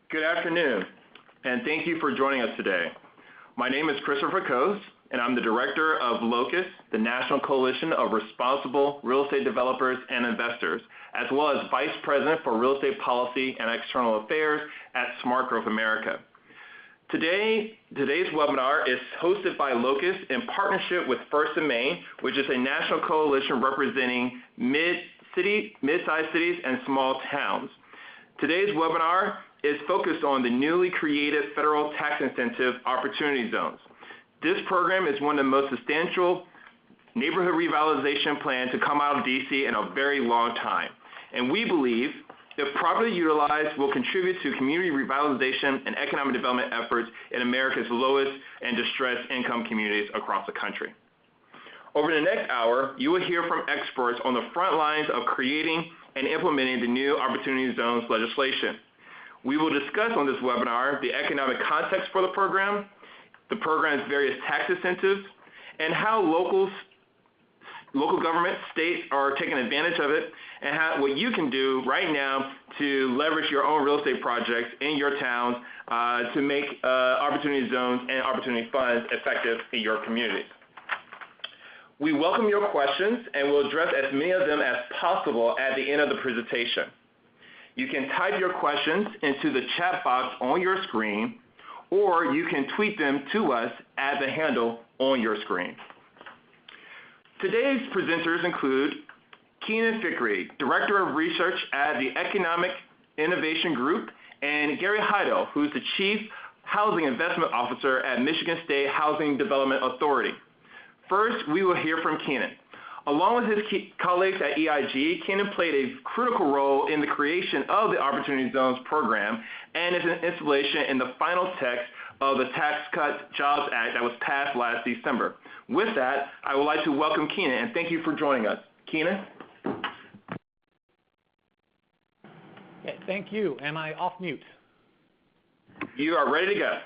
Good afternoon, and thank you for joining us today. My name is Christopher Coase, and I'm the Director of Locust, the National Coalition of Responsible Real Estate Developers and Investors, as well as Vice President for Real Estate Policy and External Affairs at Smart Growth America. Today's webinar is hosted by Locust in partnership with First and Main, which is a national coalition representing mid-sized cities and small towns. Today's webinar is focused on the newly created federal tax incentive opportunity zones. This program is one of the most substantial neighborhood revitalization plans to come out of DC in a very long time. And we believe, if properly utilized, will contribute to community revitalization and economic development efforts in America's lowest and distressed income communities across the country. Over the next hour, you will hear from experts on the front lines of creating and implementing the new Opportunity Zones legislation. We will discuss on this webinar the economic context for the program's various tax incentives, and how local government, states are taking advantage of it, and what you can do right now to leverage your own real estate projects in your towns to make Opportunity Zones and Opportunity Funds effective in your communities. We welcome your questions, and we'll address as many of them as possible at the end of the presentation. You can type your questions into the chat box on your screen, or you can tweet them to us at the handle on your screen. Today's presenters include Keenan Fickrey, Director of Research at the Economic Innovation Group, and Gary Heidel, who's the Chief Housing Investment Officer at Michigan State Housing Development Authority. First, we will hear from Keenan. Along with his colleagues at EIG, Keenan played a critical role in the creation of the Opportunity Zones program and is an installation in the final text of the Tax Cuts Jobs Act that was passed last December. With that, I would like to welcome Keenan, and thank you for joining us. Keenan? Okay, thank you. Am I off mute? You are ready to go.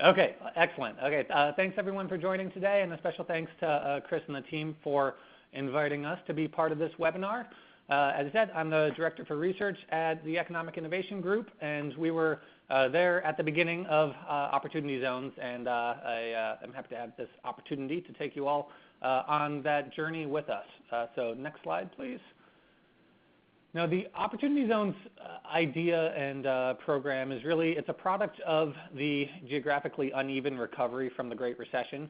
Okay, excellent. Okay, thanks everyone for joining today, and a special thanks to Chris and the team for inviting us to be part of this webinar. As I said, I'm the Director for Research at the Economic Innovation Group, and we were there at the beginning of Opportunity Zones, and I'm happy to have this opportunity to take you all on that journey with us. So next slide, please. Now, the Opportunity Zones idea and program is really, it's a product of the geographically uneven recovery from the Great Recession.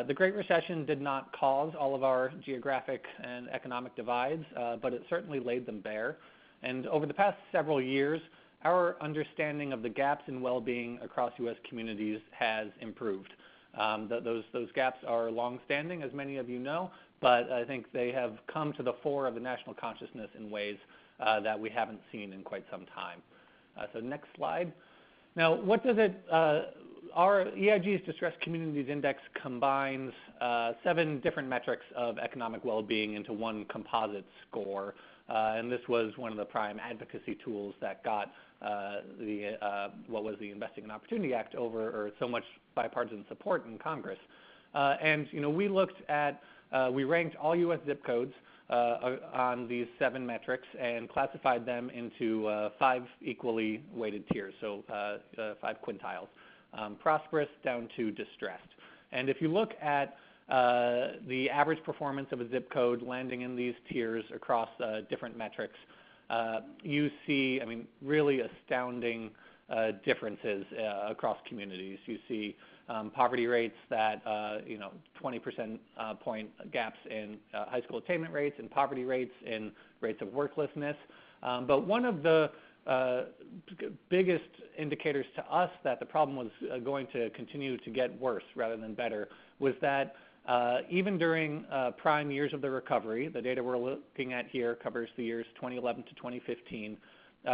The Great Recession did not cause all of our geographic and economic divides, but it certainly laid them bare. And over the past several years, our understanding of the gaps in well-being across U.S. communities has improved. Those gaps are long-standing, as many of you know, but I think they have come to the fore of the national consciousness in ways that we haven't seen in quite some time. So next slide. Now, what does it, our EIG's Distressed Communities Index combines 7 different metrics of economic well-being into one composite score, and this was one of the prime advocacy tools that got what was the Investing in Opportunity Act or so much bipartisan support in Congress. And we looked at, we ranked all U.S. zip codes on these 7 metrics and classified them into 5 equally weighted tiers, so 5 quintiles, prosperous down to distressed. And if you look at the average performance of a zip code landing in these tiers across different metrics, you see, really astounding differences across communities. You see poverty rates that, 20% point gaps in high school attainment rates and poverty rates in rates of worklessness. But one of the biggest indicators to us that the problem was going to continue to get worse rather than better was that even during prime years of the recovery, the data we're looking at here covers the years 2011 to 2015,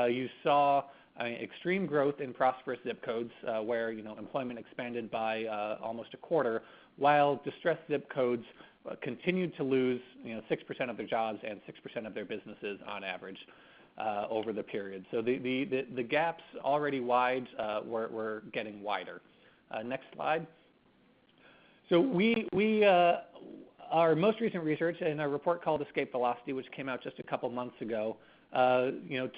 you saw extreme growth in prosperous zip codes where employment expanded by almost a quarter, while distressed zip codes continued to lose 6% of their jobs and 6% of their businesses on average over the period. So the gaps already wide were getting wider. Next slide. So our most recent research in a report called Escape Velocity, which came out just a couple months ago,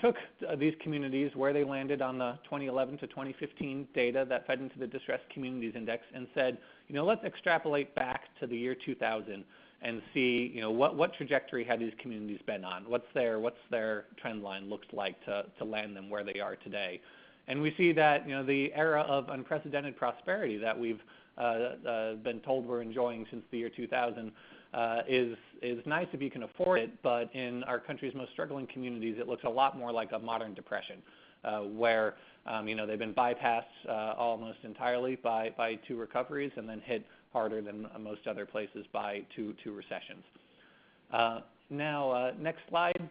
took these communities where they landed on the 2011 to 2015 data that fed into the Distressed Communities Index and said, let's extrapolate back to the year 2000 and see, what trajectory had these communities been on? What's their trend line looked like to land them where they are today? And we see that, the era of unprecedented prosperity that we've been told we're enjoying since the year 2000 is nice if you can afford it, but in our country's most struggling communities, it looks a lot more like a modern depression, where they've been bypassed almost entirely by two recoveries and then hit harder than most other places by two recessions. Now, next slide.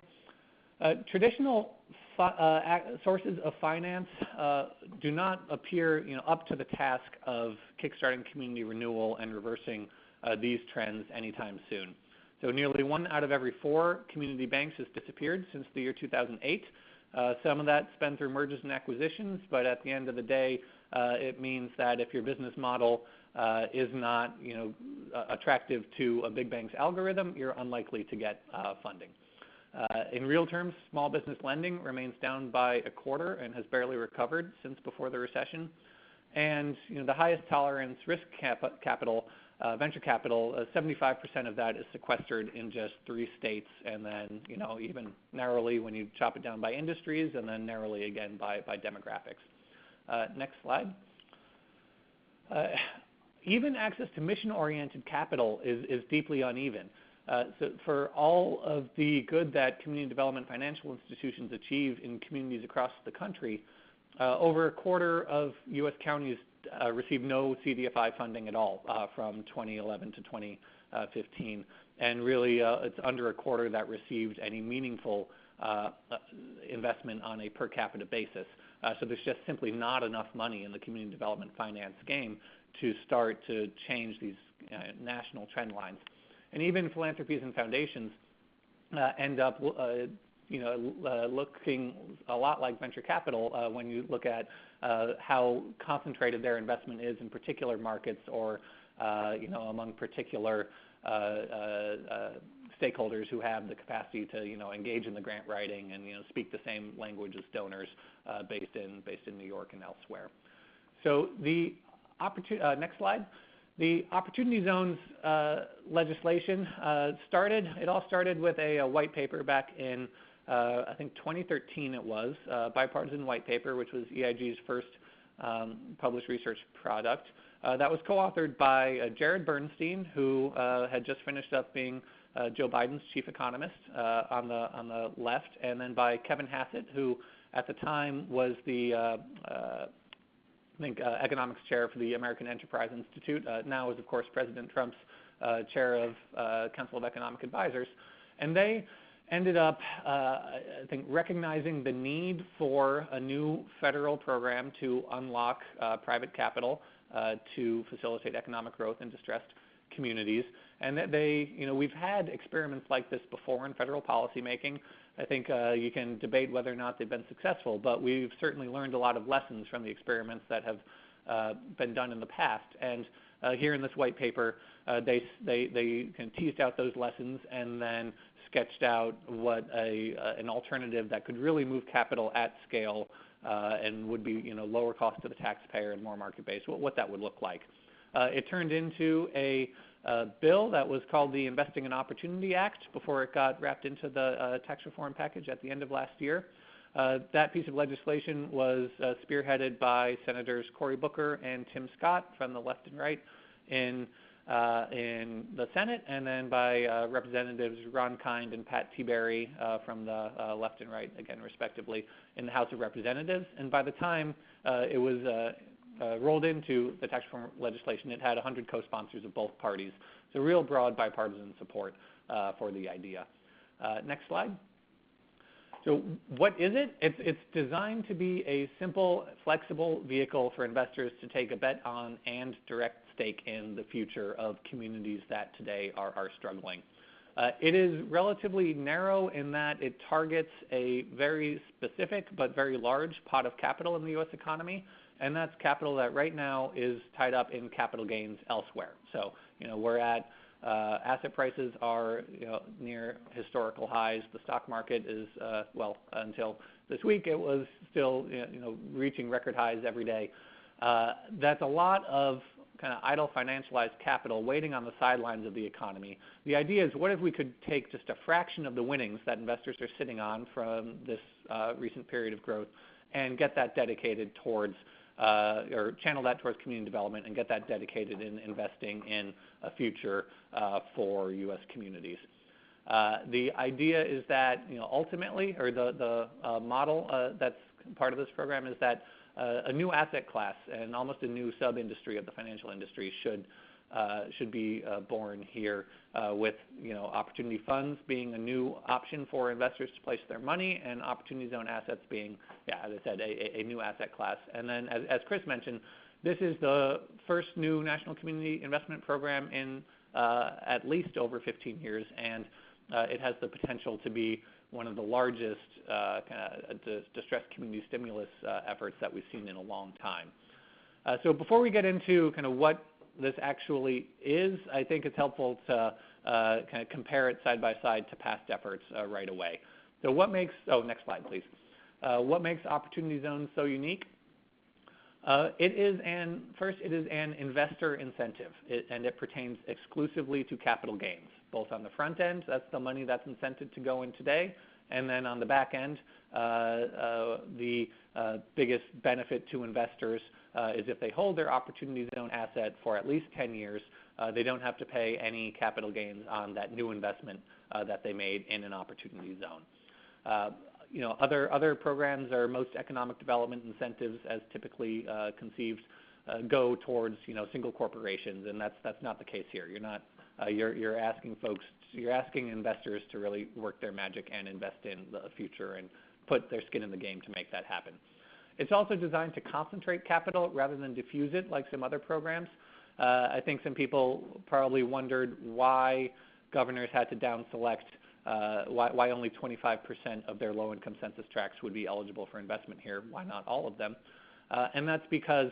Traditional sources of finance do not appear up to the task of kickstarting community renewal and reversing these trends anytime soon. So nearly 1 out of every 4 community banks has disappeared since the year 2008. Some of that's been through mergers and acquisitions, but at the end of the day, it means that if your business model is not attractive to a big bank's algorithm, you're unlikely to get funding. In real terms, small business lending remains down by a quarter and has barely recovered since before the recession. And the highest tolerance risk capital, venture capital, 75% of that is sequestered in just 3 states, and then even narrowly when you chop it down by industries, and then narrowly again by demographics. Next slide. Even access to mission-oriented capital is deeply uneven. So for all of the good that community development financial institutions achieve in communities across the country, over a quarter of U.S. counties received no CDFI funding at all from 2011 to 2015. And really, it's under a quarter that received any meaningful investment on a per capita basis. So there's just simply not enough money in the community development finance game to start to change these national trend lines. And even philanthropies and foundations end up looking a lot like venture capital when you look at how concentrated their investment is in particular markets or among particular stakeholders who have the capacity to engage in the grant writing and speak the same language as donors based in New York and elsewhere. So the next slide. The Opportunity Zones legislation it all started with a white paper back in, I think 2013 it was, bipartisan white paper, which was EIG's first published research product. That was co-authored by Jared Bernstein, who had just finished up being Joe Biden's chief economist on the left, and then by Kevin Hassett, who at the time was the economics chair for the American Enterprise Institute, now is, of course, President Trump's chair of Council of Economic Advisors. And they ended up, I think, recognizing the need for a new federal program to unlock private capital to facilitate economic growth in distressed communities. And that we've had experiments like this before in federal policymaking. I think you can debate whether or not they've been successful, but we've certainly learned a lot of lessons from the experiments that have been done in the past. And here in this white paper, they kind of teased out those lessons and then sketched out what an alternative that could really move capital at scale and would be lower cost to the taxpayer and more market-based, what that would look like. It turned into a bill that was called the Investing in Opportunity Act before it got wrapped into the tax reform package at the end of last year. That piece of legislation was spearheaded by Senators Cory Booker and Tim Scott from the left and right in the Senate, and then by Representatives Ron Kind and Pat Tiberi from the left and right, again, respectively, in the House of Representatives. And by the time it was rolled into the tax reform legislation, it had 100 co-sponsors of both parties. So real broad bipartisan support for the idea. Next slide. So what is it? It's designed to be a simple, flexible vehicle for investors to take a bet on and direct stake in the future of communities that today are struggling. It is relatively narrow in that it targets a very specific but very large pot of capital in the U.S. economy, and that's capital that right now is tied up in capital gains elsewhere. So, we're at Asset prices are near historical highs. The stock market is, until this week, it was still reaching record highs every day. That's a lot of kind of idle financialized capital waiting on the sidelines of the economy. The idea is, what if we could take just a fraction of the winnings that investors are sitting on from this recent period of growth and get that dedicated towards, or channel that towards community development and get that dedicated in investing in a future for U.S. communities. The idea is that ultimately, or the model that's part of this program is that a new asset class and almost a new sub-industry of the financial industry should be born here, with opportunity funds being a new option for investors to place their money, and opportunity zone assets being, as I said, a new asset class. And then, as Chris mentioned, this is the first new national community investment program in at least over 15 years, and it has the potential to be one of the largest distressed community stimulus efforts that we've seen in a long time. So before we get into kind of what this actually is, I think it's helpful to kind of compare it side by side to past efforts right away. So what makes, next slide please. What makes Opportunity Zones so unique? It is an investor incentive, and it pertains exclusively to capital gains, both on the front end, that's the money that's incented to go in today, and then on the back end, the biggest benefit to investors is if they hold their Opportunity Zone asset for at least 10 years, they don't have to pay any capital gains on that new investment that they made in an Opportunity Zone. Other programs or most economic development incentives, as typically conceived, go towards single corporations, and that's not the case here. You're asking investors to really work their magic and invest in the future and put their skin in the game to make that happen. It's also designed to concentrate capital rather than diffuse it like some other programs. I think some people probably wondered why governors had to down select, why only 25% of their low-income census tracts would be eligible for investment here. Why not all of them? And that's because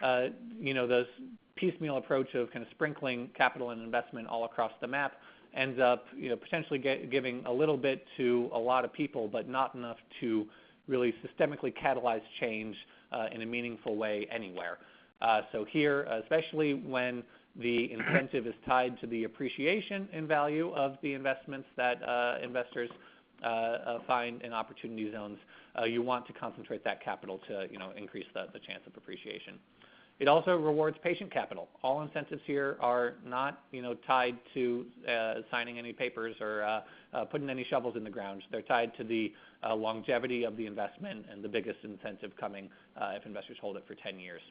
this piecemeal approach of kind of sprinkling capital and investment all across the map ends up potentially giving a little bit to a lot of people, but not enough to really systemically catalyze change in a meaningful way anywhere. So here, especially when the incentive is tied to the appreciation in value of the investments that investors find in Opportunity Zones, you want to concentrate that capital to increase the chance of appreciation. It also rewards patient capital. All incentives here are not tied to signing any papers or putting any shovels in the ground. They're tied to the longevity of the investment, and the biggest incentive coming if investors hold it for 10 years.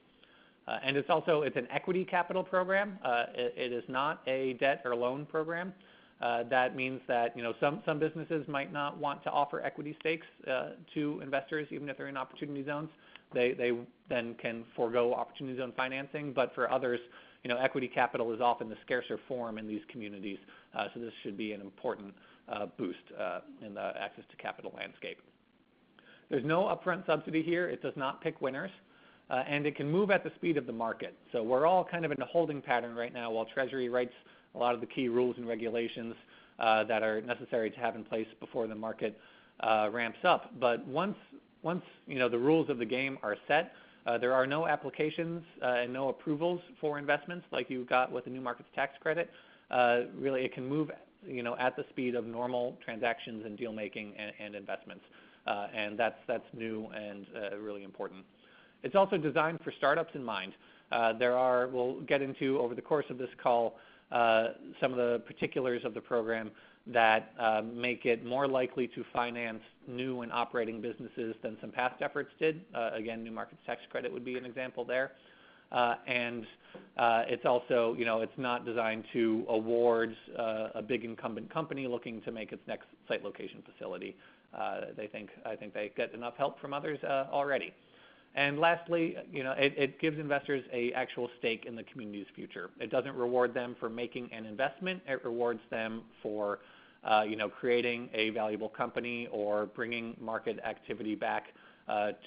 And it's an equity capital program. It is not a debt or loan program. That means that some businesses might not want to offer equity stakes to investors, even if they're in Opportunity Zones. They then can forego Opportunity Zone financing, but for others, equity capital is often the scarcer form in these communities. So this should be an important boost in the access to capital landscape. There's no upfront subsidy here. It does not pick winners. And it can move at the speed of the market. So we're all kind of in a holding pattern right now while Treasury writes a lot of the key rules and regulations that are necessary to have in place before the market ramps up. But once the rules of the game are set, there are no applications and no approvals for investments like you got with the New Markets Tax Credit. Really, it can move at the speed of normal transactions and deal making and investments. And that's new and really important. It's also designed for startups in mind. We'll get into over the course of this call some of the particulars of the program that make it more likely to finance new and operating businesses than some past efforts did. Again, New Markets Tax Credit would be an example there. And it's also, it's not designed to award a big incumbent company looking to make its next site location facility. I think they get enough help from others already. And lastly, it gives investors an actual stake in the community's future. It doesn't reward them for making an investment. It rewards them for, creating a valuable company or bringing market activity back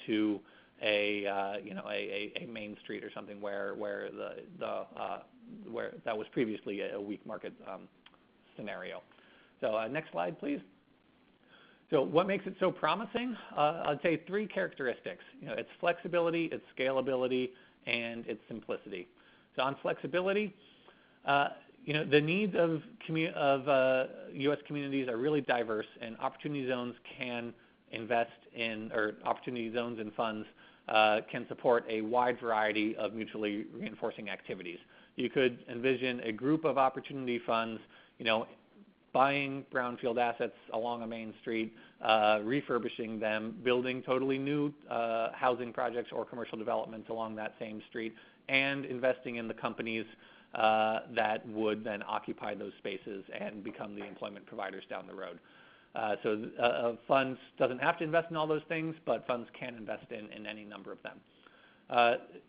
to a main street or something where that was previously a weak market scenario. So next slide, please. So what makes it so promising? I'd say three characteristics. Its flexibility, its scalability, and its simplicity. So on flexibility, the needs of U.S. communities are really diverse, and opportunity zones can invest in, or opportunity zones and funds can support a wide variety of mutually reinforcing activities. You could envision a group of opportunity funds, buying brownfield assets along a main street, refurbishing them, building totally new housing projects or commercial developments along that same street, and investing in the companies that would then occupy those spaces and become the employment providers down the road. So funds doesn't have to invest in all those things, but funds can invest in any number of them.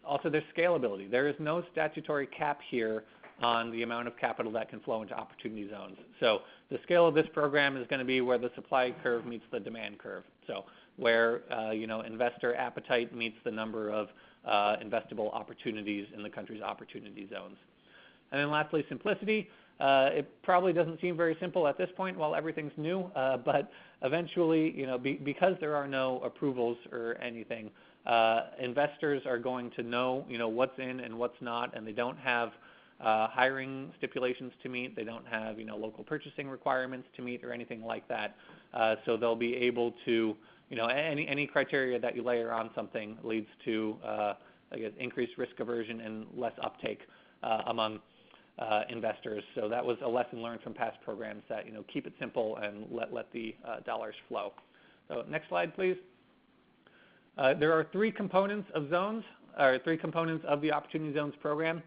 Also, there's scalability. There is no statutory cap here on the amount of capital that can flow into opportunity zones. So the scale of this program is going to be where the supply curve meets the demand curve. So where investor appetite meets the number of investable opportunities in the country's opportunity zones. And then lastly, simplicity. It probably doesn't seem very simple at this point while everything's new, but eventually, because there are no approvals or anything, investors are going to know, what's in and what's not, and they don't have hiring stipulations to meet. They don't have, local purchasing requirements to meet or anything like that. So they'll be able to, any criteria that you layer on something leads to, increased risk aversion and less uptake among investors. So that was a lesson learned from past programs that, keep it simple and let the dollars flow. So next slide, please. There are three components of zones, or three components of the Opportunity Zones program.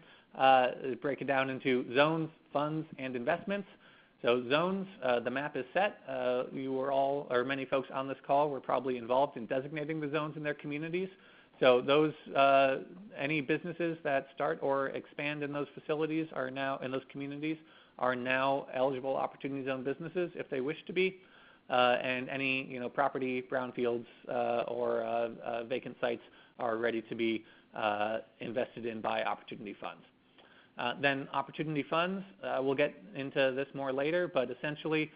Break it down into zones, funds, and investments. So zones, the map is set. You were all, or many folks on this call were probably involved in designating the zones in their communities. So those, any businesses that start or expand in those facilities are now, in those communities, are now eligible Opportunity Zone businesses if they wish to be. And any, property, brownfields, or vacant sites are ready to be invested in by opportunity funds. Then opportunity funds, we'll get into this more later, but essentially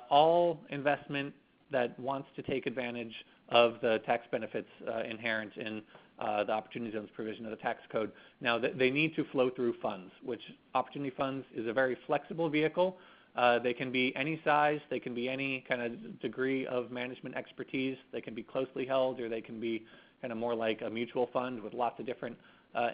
all investment that wants to take advantage of the tax benefits inherent in the Opportunity Zones provision of the tax code. Now, they need to flow through funds, which opportunity funds is a very flexible vehicle. They can be any size, they can be any kind of degree of management expertise, they can be closely held, or they can be kind of more like a mutual fund with lots of different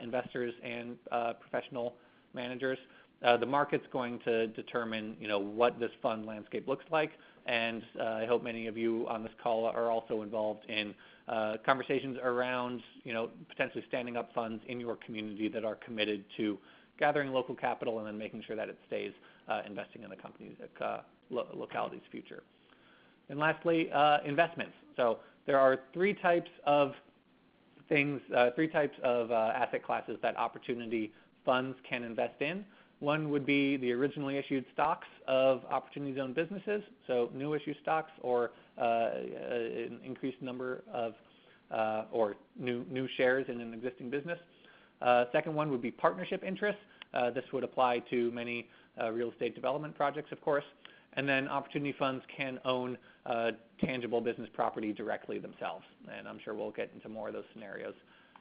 investors and professional managers. The market's going to determine, what this fund landscape looks like, and I hope many of you on this call are also involved in conversations around, potentially standing up funds in your community that are committed to gathering local capital and then making sure that it stays investing in the company's locality's future. And lastly, investments. So there are three types of things, asset classes that opportunity funds can invest in. One would be the originally issued stocks of Opportunity Zone businesses, so new issue stocks or an increased number of or new shares in an existing business. Second one would be partnership interests. This would apply to many real estate development projects, of course. And then opportunity funds can own tangible business property directly themselves. And I'm sure we'll get into more of those scenarios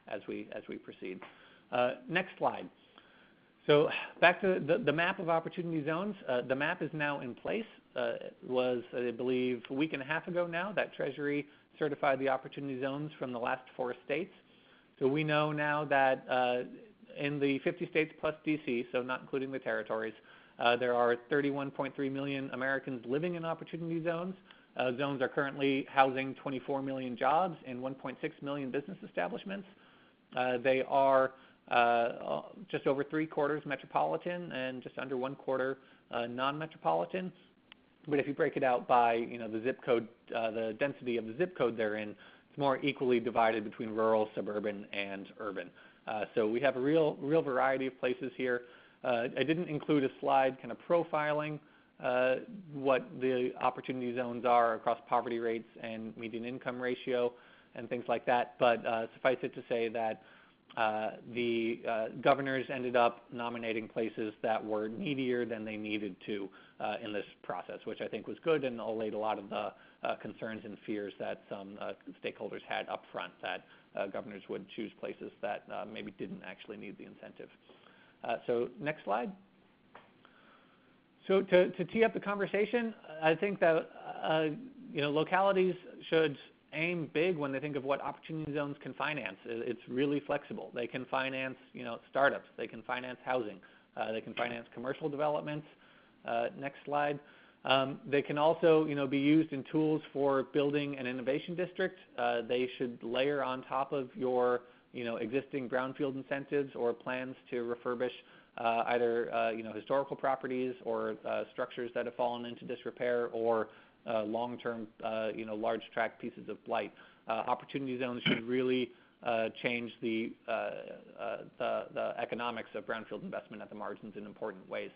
as we proceed. Next slide. So back to the map of opportunity zones. The map is now in place. It was, I believe, a week and a half ago now that Treasury certified the opportunity zones from the last 4 states. So we know now that in the 50 states plus DC, so not including the territories, there are 31.3 million Americans living in opportunity zones. Zones are currently housing 24 million jobs and 1.6 million business establishments. They are just over 3/4 metropolitan and just under 1/4 non-metropolitan. But if you break it out by the zip code, the density of the zip code they're in, it's more equally divided between rural, suburban, and urban. So we have a real variety of places here. I didn't include a slide kind of profiling what the opportunity zones are across poverty rates and median income ratio. and things like that. But suffice it to say that the governors ended up nominating places that were needier than they needed to in this process, which I think was good and allayed a lot of the concerns and fears that some stakeholders had up front, that governors would choose places that maybe didn't actually need the incentive. So next slide. So to tee up the conversation, I think that localities should aim big when they think of what opportunity zones can finance. It's really flexible. They can finance, startups. They can finance housing. They can finance commercial developments. Next slide. They can also, be used in tools for building an innovation district. They should layer on top of your, existing brownfield incentives or plans to refurbish either, historical properties or structures that have fallen into disrepair or long-term, large tract pieces of blight. Opportunity zones should really change the economics of brownfield investment at the margins in important ways.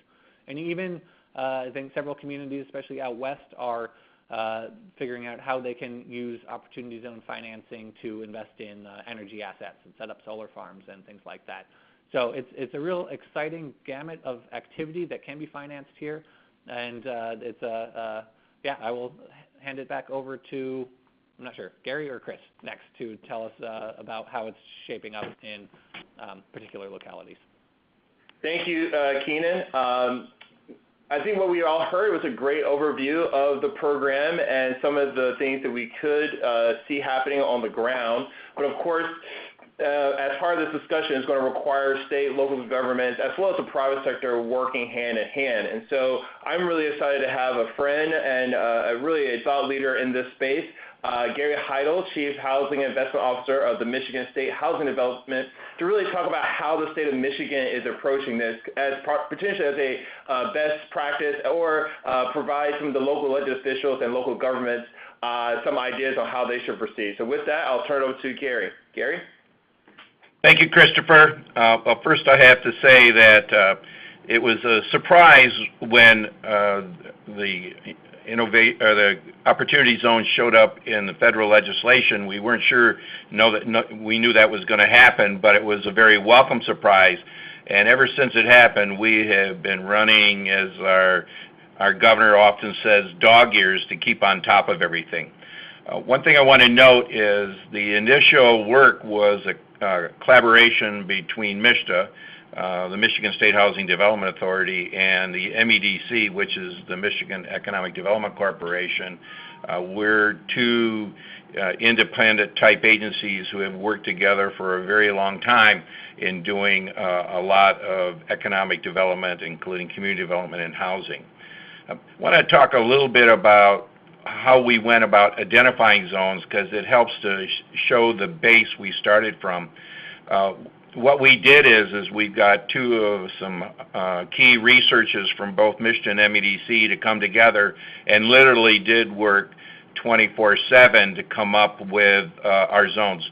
And even I think several communities, especially out west, are figuring out how they can use opportunity zone financing to invest in energy assets and set up solar farms and things like that. So it's a real exciting gamut of activity that can be financed here, and it's I will hand it back over to, I'm not sure, Gary or Chris next to tell us about how it's shaping up in particular localities. Thank you, Keenan. I think what we all heard was a great overview of the program and some of the things that we could see happening on the ground. But of course, as part of this discussion, is going to require state, local governments, as well as the private sector working hand in hand. And so I'm really excited to have a friend and really a thought leader in this space, Gary Heidel, Chief Housing Investment Officer of the Michigan State Housing Development, to really talk about how the state of Michigan is approaching this as potentially as a best practice, or provide some of the local elected officials and local governments some ideas on how they should proceed. So with that, I'll turn it over to Gary. Gary? Thank you, Christopher. Well, first I have to say that it was a surprise when the opportunity zone showed up in the federal legislation. We weren't sure, we knew that was going to happen, but it was a very welcome surprise. And ever since it happened, we have been running, as our governor often says, dog ears to keep on top of everything. One thing I want to note is the initial work was a collaboration between MSHDA, the Michigan State Housing Development Authority, and the MEDC, which is the Michigan Economic Development Corporation. We're two independent type agencies who have worked together for a very long time in doing a lot of economic development, including community development and housing. I want to talk a little bit about how we went about identifying zones, because it helps to show the base we started from. What we did is we got some key researchers from both Michigan and MEDC to come together and literally did work 24/7 to come up with our zones.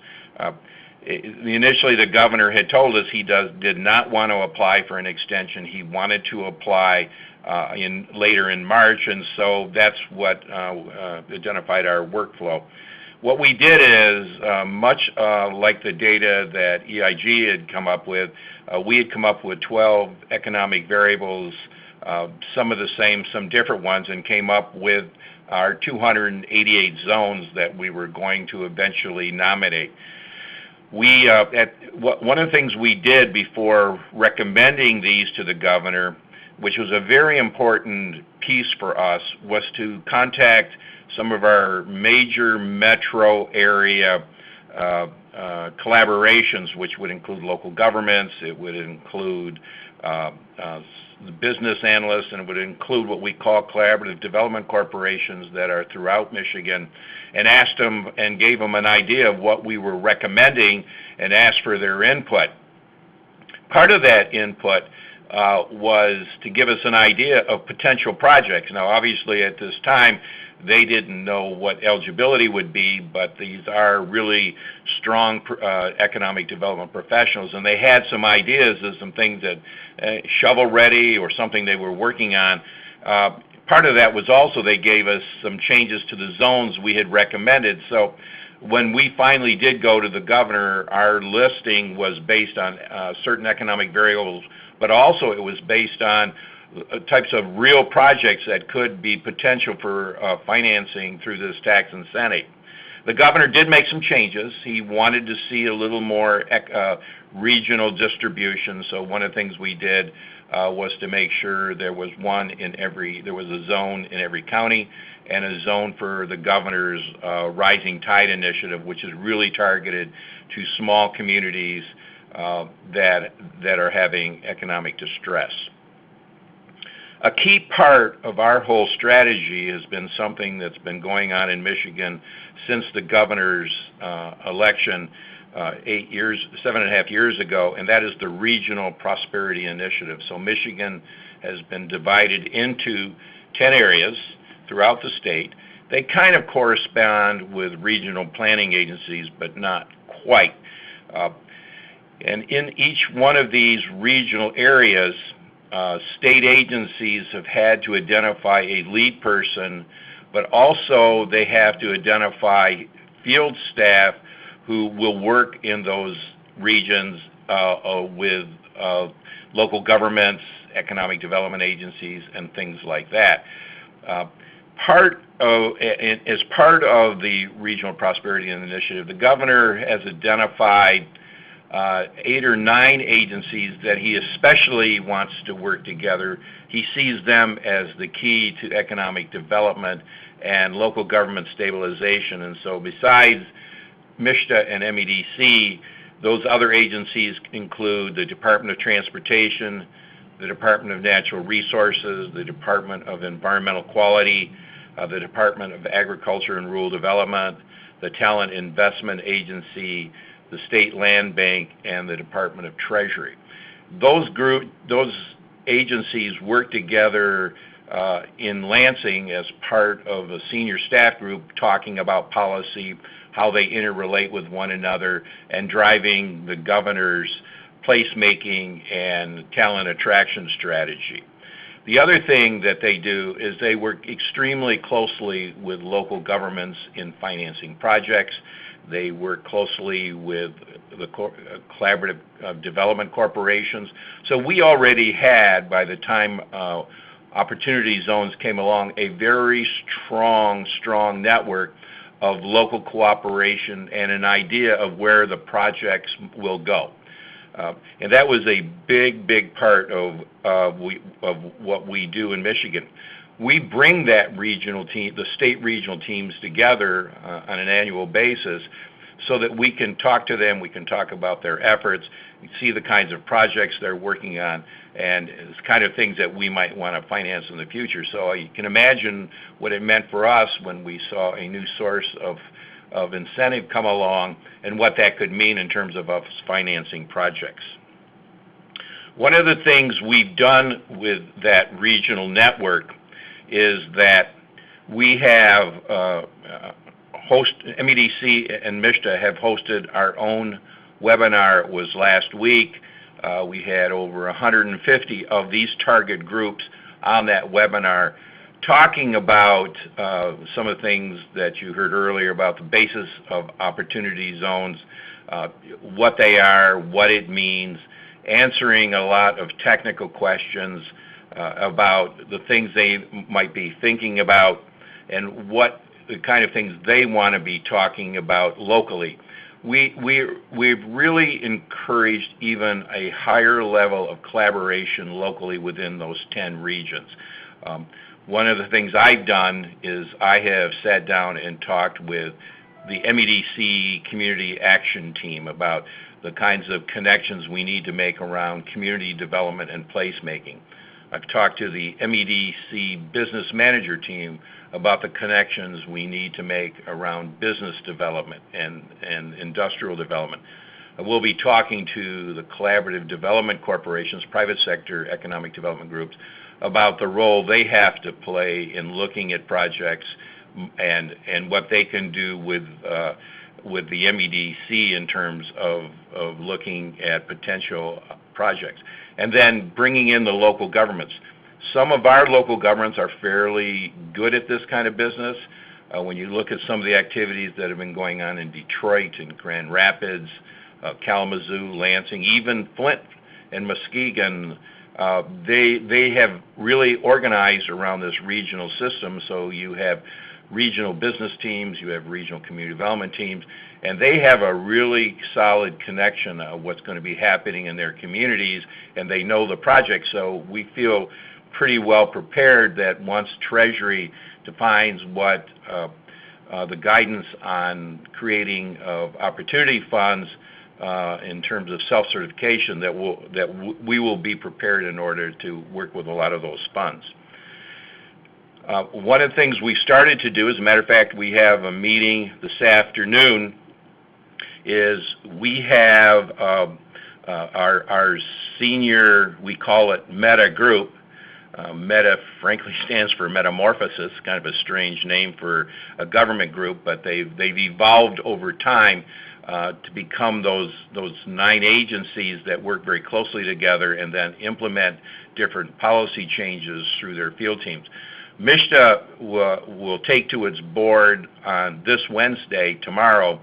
Initially, the governor had told us he did not want to apply for an extension. He wanted to apply later in March, and so that's what identified our workflow. What we did is, much like the data that EIG had come up with, we had come up with 12 economic variables, some of the same, some different ones, and came up with our 288 zones that we were going to eventually nominate. One of the things we did before recommending these to the governor, which was a very important piece for us, was to contact some of our major metro area collaborations, which would include local governments, it would include the business analysts, and it would include what we call collaborative development corporations that are throughout Michigan, and asked them and gave them an idea of what we were recommending and asked for their input. Part of that input was to give us an idea of potential projects. Now, obviously, at this time, they didn't know what eligibility would be, but these are really strong economic development professionals, and they had some ideas of some things that shovel-ready or something they were working on. Part of that was also they gave us some changes to the zones we had recommended. So when we finally did go to the governor, our listing was based on certain economic variables, but also it was based on types of real projects that could be potential for financing through this tax incentive. The governor did make some changes. He wanted to see a little more regional distribution. So one of the things we did was to make sure there was a zone in every county, and a zone for the governor's Rising Tide initiative, which is really targeted to small communities that are having economic distress. A key part of our whole strategy has been something that's been going on in Michigan since the governor's election 7.5 years ago, and that is the Regional Prosperity Initiative. So Michigan has been divided into 10 areas throughout the state. They kind of correspond with regional planning agencies, but not quite. And in each one of these regional areas, state agencies have had to identify a lead person, but also they have to identify field staff who will work in those regions with local governments, economic development agencies, and things like that. As part of the Regional Prosperity Initiative, the governor has identified 8 or 9 agencies that he especially wants to work together. He sees them as the key to economic development and local government stabilization. And so besides MSHDA and MEDC, those other agencies include the Department of Transportation, the Department of Natural Resources, the Department of Environmental Quality, the Department of Agriculture and Rural Development, the Talent Investment Agency, the State Land Bank, and the Department of Treasury. Those agencies work together in Lansing as part of a senior staff group talking about policy, how they interrelate with one another, and driving the governor's placemaking and talent attraction strategy. The other thing that they do is they work extremely closely with local governments in financing projects. They work closely with the collaborative development corporations. So we already had, by the time opportunity zones came along, a very strong network of local cooperation and an idea of where the projects will go. And that was a big part of what we do in Michigan. We bring that regional team, the state regional teams together on an annual basis so that we can talk to them, we can talk about their efforts, see the kinds of projects they're working on, and it's kind of things that we might want to finance in the future. So you can imagine what it meant for us when we saw a new source of incentive come along and what that could mean in terms of us financing projects. One of the things we've done with that regional network is that we have MEDC and MSHDA have hosted our own webinar. It was last week. We had over 150 of these target groups on that webinar talking about some of the things that you heard earlier about the basis of opportunity zones, what they are, what it means, answering a lot of technical questions about the things they might be thinking about and what the kind of things they want to be talking about locally. We've really encouraged even a higher level of collaboration locally within those 10 regions. One of the things I've done is I have sat down and talked with the MEDC Community Action Team about the kinds of connections we need to make around community development and placemaking. I've talked to the MEDC Business Manager Team about the connections we need to make around business development and industrial development. We'll be talking to the collaborative development corporations, private sector economic development groups, about the role they have to play in looking at projects and what they can do with the MEDC in terms of looking at potential projects. And then bringing in the local governments. Some of our local governments are fairly good at this kind of business. When you look at some of the activities that have been going on in Detroit and Grand Rapids, Kalamazoo, Lansing, even Flint and Muskegon, they have really organized around this regional system. So you have regional business teams, you have regional community development teams, and they have a really solid connection of what's going to be happening in their communities, and they know the project. So we feel pretty well prepared that once Treasury defines what the guidance on creating of opportunity funds in terms of self-certification, that we will be prepared in order to work with a lot of those funds. One of the things we started to do, as a matter of fact, we have a meeting this afternoon, is we have our senior, we call it META group. META, frankly, stands for metamorphosis, kind of a strange name for a government group, but they've evolved over time to become those 9 agencies that work very closely together and then implement different policy changes through their field teams. MISTA will take to its board on this Wednesday, tomorrow,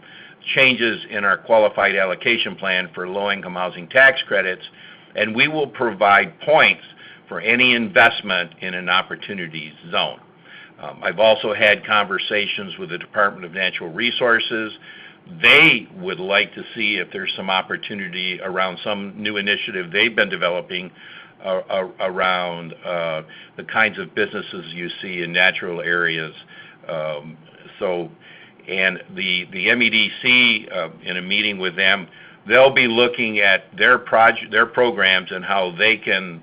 changes in our qualified allocation plan for low-income housing tax credits, and we will provide points for any investment in an opportunity zone. I've also had conversations with the Department of Natural Resources. They would like to see if there's some opportunity around some new initiative they've been developing around the kinds of businesses you see in natural areas. And the MEDC, in a meeting with them, they'll be looking at their programs and how they can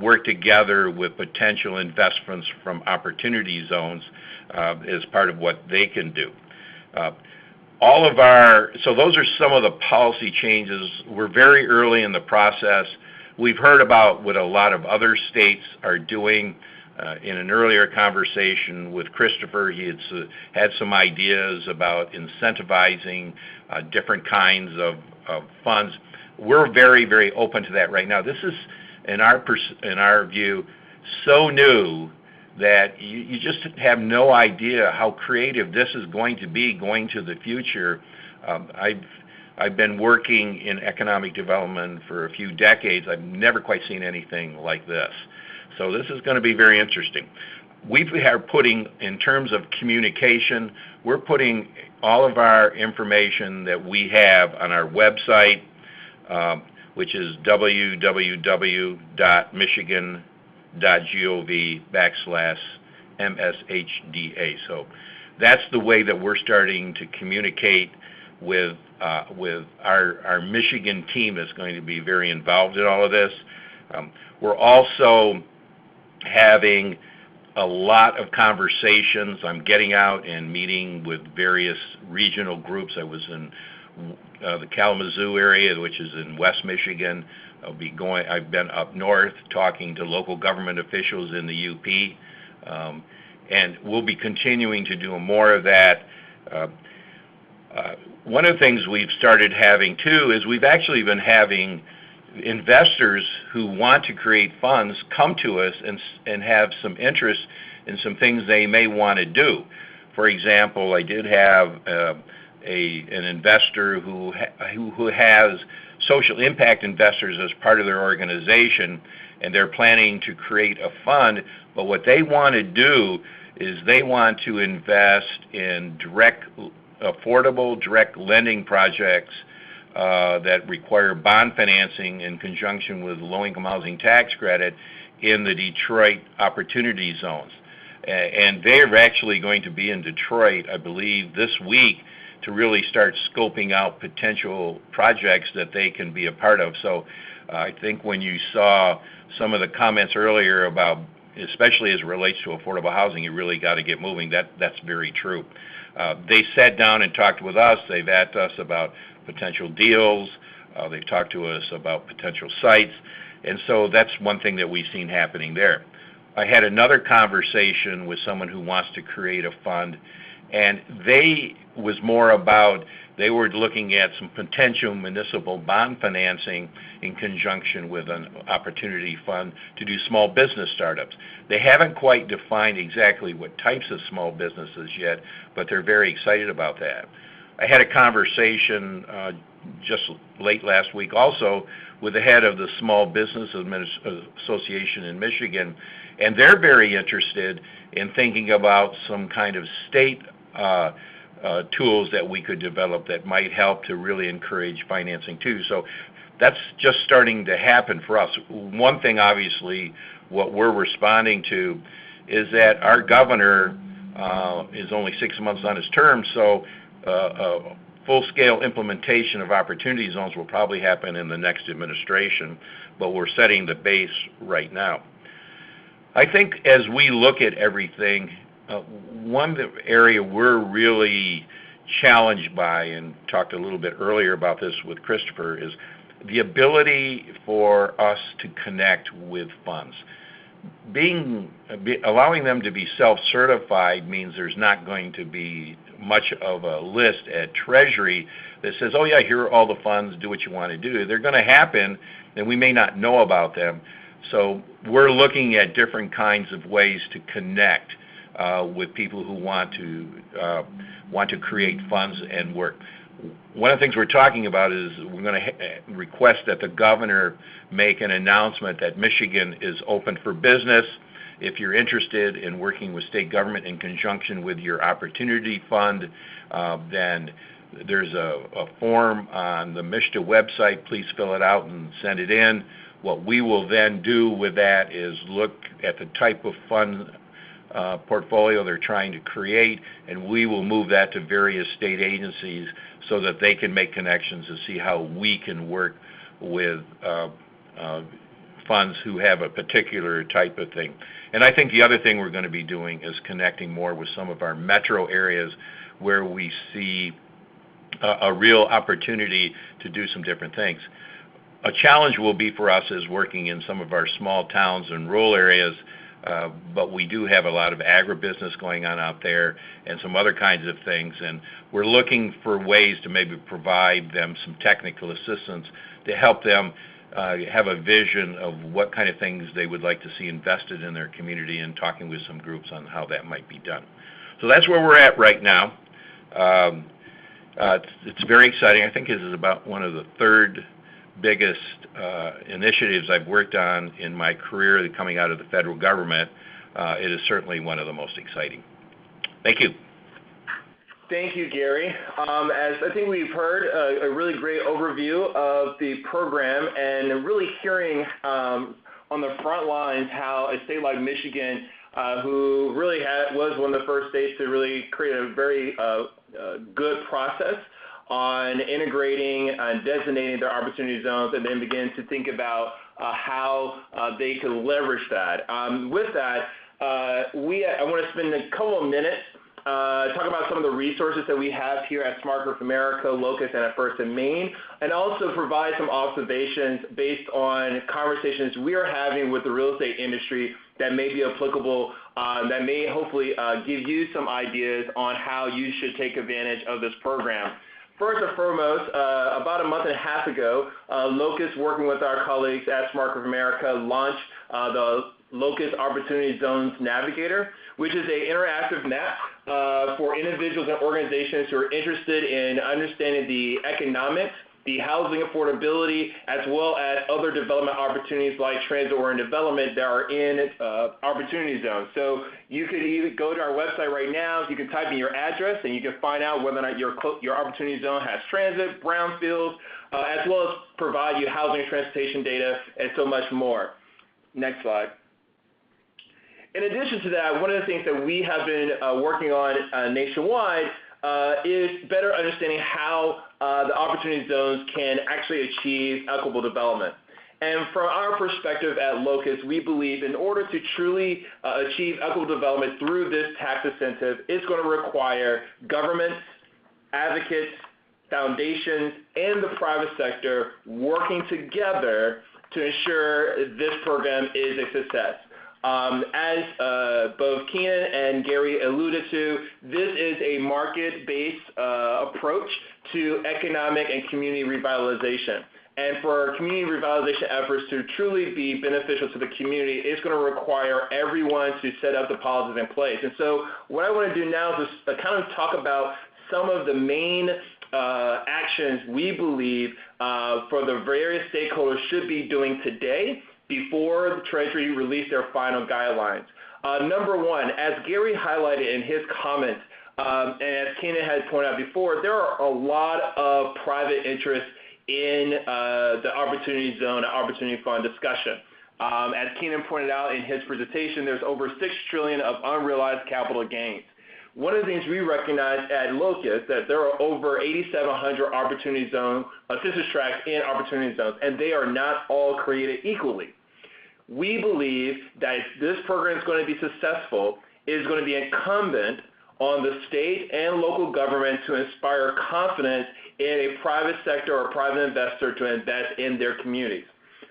work together with potential investments from opportunity zones as part of what they can do. So those are some of the policy changes. We're very early in the process. We've heard about what a lot of other states are doing. In an earlier conversation with Christopher, he had some ideas about incentivizing different kinds of funds. We're very, very open to that right now. This is, in our view, so new that you just have no idea how creative this is going to be going to the future. I've been working in economic development for a few decades. I've never quite seen anything like this. So this is going to be very interesting. We are putting, in terms of communication, we're putting all of our information that we have on our website, which is www.michigan.gov/MSHDA. So that's the way that we're starting to communicate with our Michigan team that's going to be very involved in all of this. We're also having a lot of conversations. I'm getting out and meeting with various regional groups. I was in the Kalamazoo area, which is in West Michigan. I've been up north talking to local government officials in the UP, and we'll be continuing to do more of that. One of the things we've started having too is we've actually been having investors who want to create funds come to us and have some interest in some things they may want to do. For example, I did have an investor who has social impact investors as part of their organization, and they're planning to create a fund, but what they want to do is they want to invest in affordable direct lending projects that require bond financing in conjunction with low-income housing tax credit in the Detroit opportunity zones. And they're actually going to be in Detroit, I believe, this week to really start scoping out potential projects that they can be a part of. So I think when you saw some of the comments earlier about, especially as it relates to affordable housing, you really got to get moving. That's very true. They sat down and talked with us. They've asked us about potential deals. They've talked to us about potential sites. And so that's one thing that we've seen happening there. I had another conversation with someone who wants to create a fund, and was more about they were looking at some potential municipal bond financing in conjunction with an opportunity fund to do small business startups. They haven't quite defined exactly what types of small businesses yet, but they're very excited about that. I had a conversation just late last week also with the head of the Small Business Association in Michigan, and they're very interested in thinking about some kind of state tools that we could develop that might help to really encourage financing too. So that's just starting to happen for us. One thing, obviously, what we're responding to is that our governor is only 6 months on his term, so full-scale implementation of opportunity zones will probably happen in the next administration, but we're setting the base right now. I think as we look at everything, one area we're really challenged by, and talked a little bit earlier about this with Christopher, is the ability for us to connect with funds. Allowing them to be self-certified means there's not going to be much of a list at Treasury that says, oh yeah, here are all the funds, do what you want to do. They're going to happen, and we may not know about them. So we're looking at different kinds of ways to connect with people who want to create funds and work. One of the things we're talking about is we're going to request that the governor make an announcement that Michigan is open for business. If you're interested in working with state government in conjunction with your opportunity fund, then there's a form on the MISHDA website. Please fill it out and send it in. What we will then do with that is look at the type of fund portfolio they're trying to create, and we will move that to various state agencies so that they can make connections and see how we can work with funds who have a particular type of thing. And I think the other thing we're going to be doing is connecting more with some of our metro areas where we see a real opportunity to do some different things. A challenge will be for us is working in some of our small towns and rural areas, but we do have a lot of agribusiness going on out there and some other kinds of things, and we're looking for ways to maybe provide them some technical assistance to help them have a vision of what kind of things they would like to see invested in their community, and talking with some groups on how that might be done. So that's where we're at right now. It's very exciting. I think this is about one of the third biggest initiatives I've worked on in my career coming out of the federal government. It is certainly one of the most exciting. Thank you. Thank you, Gary. As I think we've heard a really great overview of the program, and really hearing on the front lines how a state like Michigan, who really was one of the first states to really create a very good process on integrating and designating their opportunity zones, and then begin to think about how they can leverage that. With that, I want to spend a couple of minutes talk about some of the resources that we have here at Smart Growth America, Locust, and at First and Main, and also provide some observations based on conversations we are having with the real estate industry that may be applicable, that may hopefully give you some ideas on how you should take advantage of this program. First and foremost, about a month and a half ago, Locust, working with our colleagues at Smart Growth America, launched the Locust Opportunity Zones Navigator, which is an interactive map for individuals and organizations who are interested in understanding the economics, the housing affordability, as well as other development opportunities like transit-oriented development that are in opportunity zones. So you could either go to our website right now, you can type in your address, and you can find out whether or not your opportunity zone has transit, brownfields, as well as provide you housing and transportation data, and so much more. Next slide. In addition to that, one of the things that we have been working on nationwide is better understanding how the opportunity zones can actually achieve equitable development. And from our perspective at Locust, we believe in order to truly achieve equitable development through this tax incentive, it's going to require governments, advocates, foundations, and the private sector working together to ensure this program is a success. As both Keenan and Gary alluded to, this is a market-based approach to economic and community revitalization. And for our community revitalization efforts to truly be beneficial to the community, it's going to require everyone to set up the policies in place. And so what I want to do now is just kind of talk about some of the main actions we believe for the various stakeholders should be doing today before the Treasury release their final guidelines. Number one, as Gary highlighted in his comments, and as Keenan had pointed out before, there are a lot of private interests in the Opportunity Zone and Opportunity Fund discussion. As Keenan pointed out in his presentation, there's over $6 trillion of unrealized capital gains. One of the things we recognize at Locust that there are over 8,700 Opportunity Zone census tracts in Opportunity Zones, and they are not all created equally. We believe that if this program is going to be successful, it is going to be incumbent on the state and local government to inspire confidence in a private sector or private investor to invest in their communities.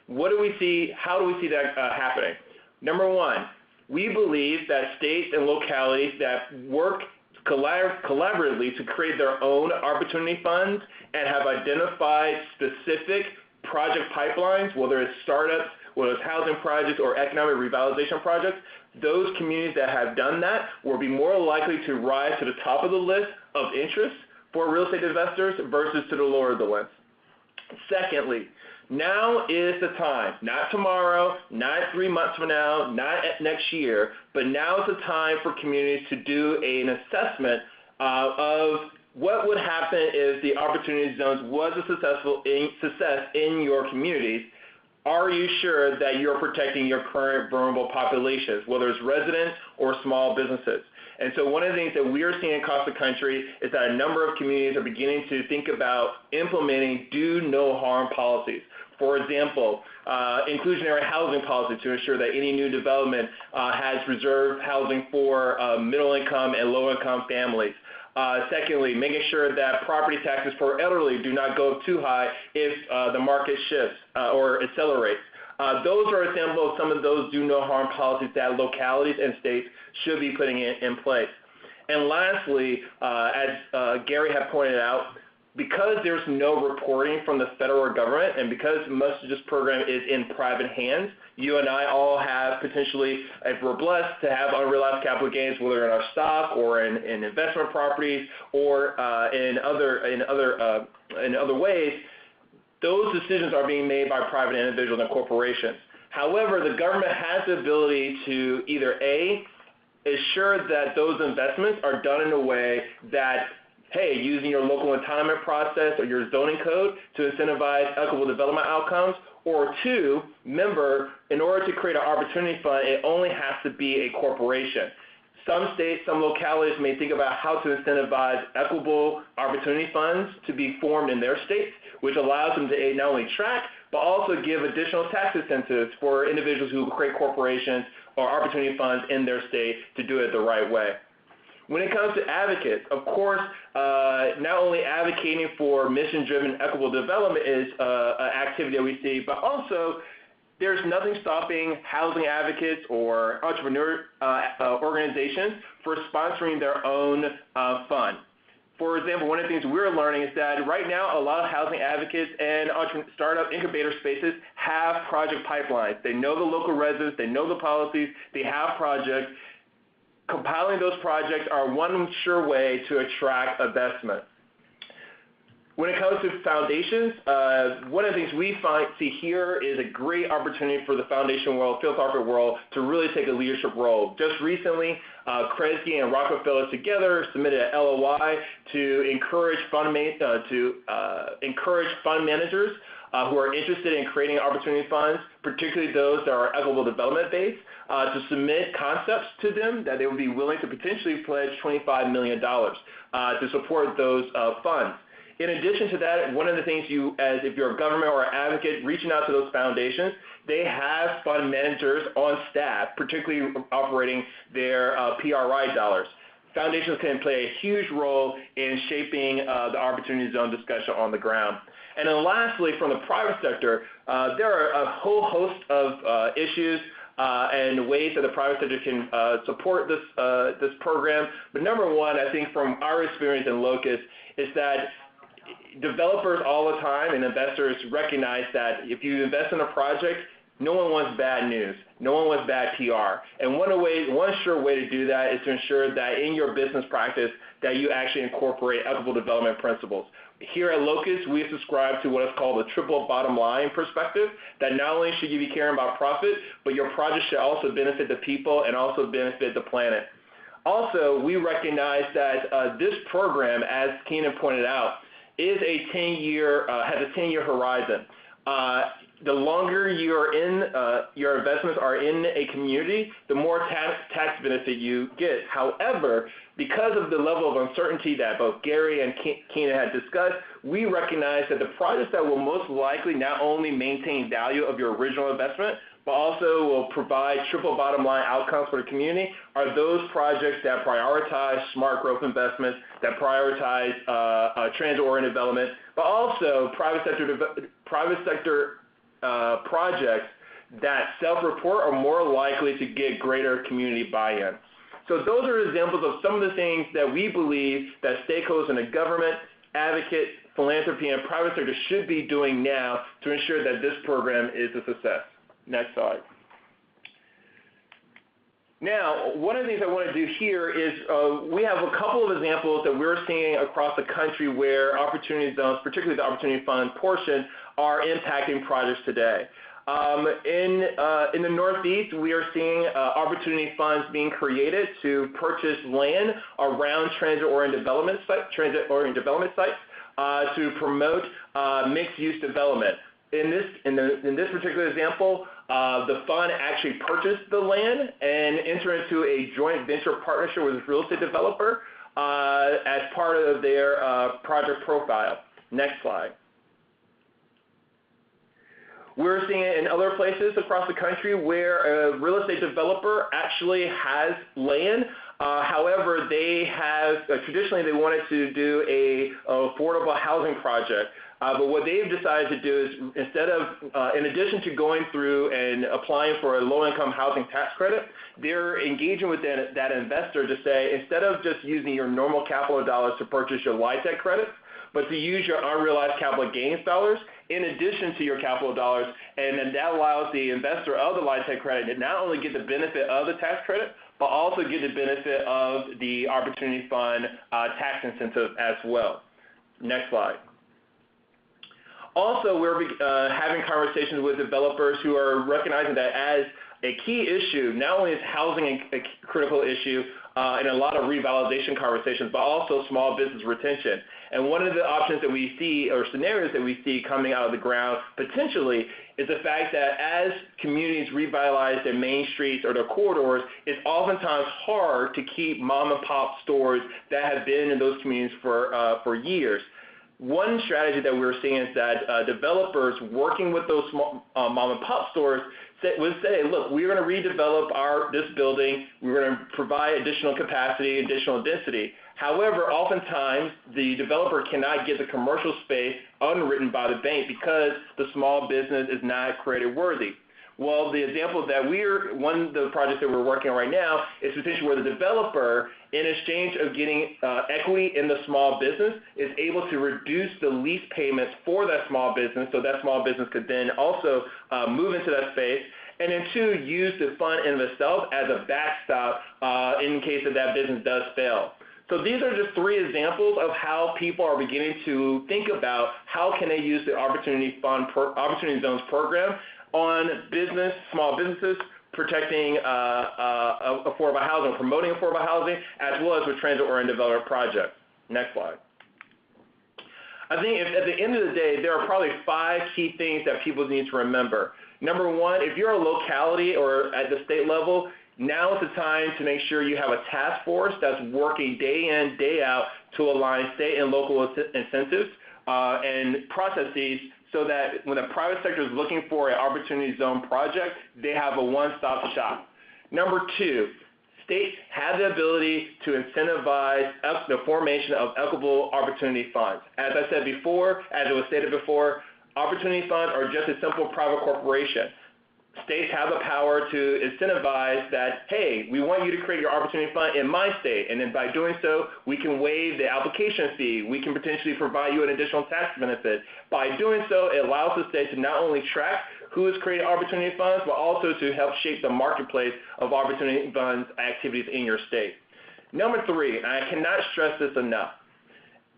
What do we see? How do we see that happening? Number one, we believe that states and localities that work collaboratively to create their own opportunity funds and have identified specific project pipelines, whether it's startups, whether it's housing projects or economic revitalization projects, those communities that have done that will be more likely to rise to the top of the list of interest for real estate investors versus to the lower of the list. Secondly, now is the time, not tomorrow, not 3 months from now, not next year, but now is the time for communities to do an assessment of what would happen if the Opportunity Zones was a success in your communities. Are you sure that you're protecting your current vulnerable populations, whether it's residents or small businesses? And so one of the things that we are seeing across the country is that a number of communities are beginning to think about implementing do no harm policies. For example, inclusionary housing policy to ensure that any new development has reserved housing for middle income and low income families. Secondly, making sure that property taxes for elderly do not go up too high if the market shifts or accelerates. Those are examples of some of those do no harm policies that localities and states should be putting in place. And lastly, as Gary had pointed out, because there's no reporting from the federal government and because most of this program is in private hands, you and I all have potentially, if we're blessed, to have unrealized capital gains, whether in our stock or in investment properties or in other ways. Those decisions are being made by private individuals and corporations. However, the government has the ability to either A, ensure that those investments are done in a way that, hey, using your local entitlement process or your zoning code to incentivize equitable development outcomes, or two, remember, in order to create an opportunity fund, it only has to be a corporation. Some states, some localities may think about how to incentivize equitable opportunity funds to be formed in their states, which allows them to not only track, but also give additional tax incentives for individuals who create corporations or opportunity funds in their state to do it the right way. When it comes to advocates, of course, not only advocating for mission-driven equitable development is an activity that we see, but also there's nothing stopping housing advocates or entrepreneur organizations for sponsoring their own fund. For example, one of the things we're learning is that right now a lot of housing advocates and startup incubator spaces have project pipelines. They know the local residents, they know the policies, they have projects. Compiling those projects are one sure way to attract investment. When it comes to foundations, one of the things we see here is a great opportunity for the foundation world, philanthropic world, to really take a leadership role. Just recently, Kresge and Rockefeller together submitted an LOI to encourage fund managers who are interested in creating opportunity funds, particularly those that are equitable development based, to submit concepts to them that they would be willing to potentially pledge $25 million to support those funds. In addition to that, one of the things if you're a government or an advocate reaching out to those foundations, they have fund managers on staff, particularly operating their PRI dollars. Foundations can play a huge role in shaping the Opportunity Zone discussion on the ground. And then lastly, from the private sector, there are a whole host of issues and ways that the private sector can support this program. But number one, I think from our experience in Locust, is that developers all the time and investors recognize that if you invest in a project, no one wants bad news. No one wants bad PR. And one sure way to do that is to ensure that in your business practice that you actually incorporate equitable development principles. Here at Locust, we subscribe to what is called the triple bottom line perspective, that not only should you be caring about profit, but your project should also benefit the people and also benefit the planet. Also, we recognize that this program, as Keenan pointed out, is a 10-year, has a 10-year horizon. The longer your investments are in a community, the more tax benefit you get. However, because of the level of uncertainty that both Gary and Keenan had discussed, we recognize that the projects that will most likely not only maintain value of your original investment, but also will provide triple bottom line outcomes for the community are those projects that prioritize smart growth investments, that prioritize transit-oriented development, but also private sector projects that self-report are more likely to get greater community buy-in. So those are examples of some of the things that we believe that stakeholders in the government, advocate, philanthropy, and private sector should be doing now to ensure that this program is a success. Next slide. Now, one of the things I want to do here is we have a couple of examples that we're seeing across the country where opportunity zones, particularly the opportunity fund portion, are impacting projects today. In the Northeast, we are seeing opportunity funds being created to purchase land around transit-oriented development sites to promote mixed-use development. In this particular example, the fund actually purchased the land and entered into a joint venture partnership with a real estate developer as part of their project profile. Next slide. We're seeing it in other places across the country where a real estate developer actually has land. However, they have traditionally they wanted to do a affordable housing project. But what they've decided to do is instead of, in addition to going through and applying for a low-income housing tax credit, they're engaging with that investor to say, instead of just using your normal capital dollars to purchase your LIHTC credits, but to use your unrealized capital gains dollars in addition to your capital dollars, and then that allows the investor of the LIHTC credit to not only get the benefit of the tax credit, but also get the benefit of the Opportunity Fund tax incentive as well. Next slide. Also, we're having conversations with developers who are recognizing that as a key issue, not only is housing a critical issue in a lot of revitalization conversations, but also small business retention. And one of the options that we see, or scenarios that we see coming out of the ground potentially, is the fact that as communities revitalize their main streets or their corridors, it's oftentimes hard to keep mom and pop stores that have been in those communities for years. One strategy that we're seeing is that developers working with those small mom and pop stores would say, look, we're going to redevelop this building, we're going to provide additional capacity, additional density. However, oftentimes the developer cannot get the commercial space underwritten by the bank because the small business is not credit worthy. Well, the example that one of the projects that we're working on right now is potentially where the developer, in exchange of getting equity in the small business, is able to reduce the lease payments for that small business, so that small business could then also move into that space, and then two, use the fund in itself as a backstop in case that business does fail. So these are just three examples of how people are beginning to think about how can they use the Opportunity Zones program on small businesses, protecting affordable housing, promoting affordable housing, as well as with transit-oriented development projects. Next slide. I think at the end of the day, there are probably 5 key things that people need to remember. Number one, if you're a locality or at the state level, now is the time to make sure you have a task force that's working day in, day out to align state and local incentives and processes so that when the private sector is looking for an opportunity zone project, they have a one-stop shop. Number 2, states have the ability to incentivize the formation of equitable opportunity funds. As I said before, as it was stated before, opportunity funds are just a simple private corporation. states have the power to incentivize that, hey, we want you to create your opportunity fund in my state, and then by doing so, we can waive the application fee. We can potentially provide you an additional tax benefit. By doing so, it allows the state to not only track who is creating opportunity funds, but also to help shape the marketplace of opportunity funds activities in your state. Number three, and I cannot stress this enough,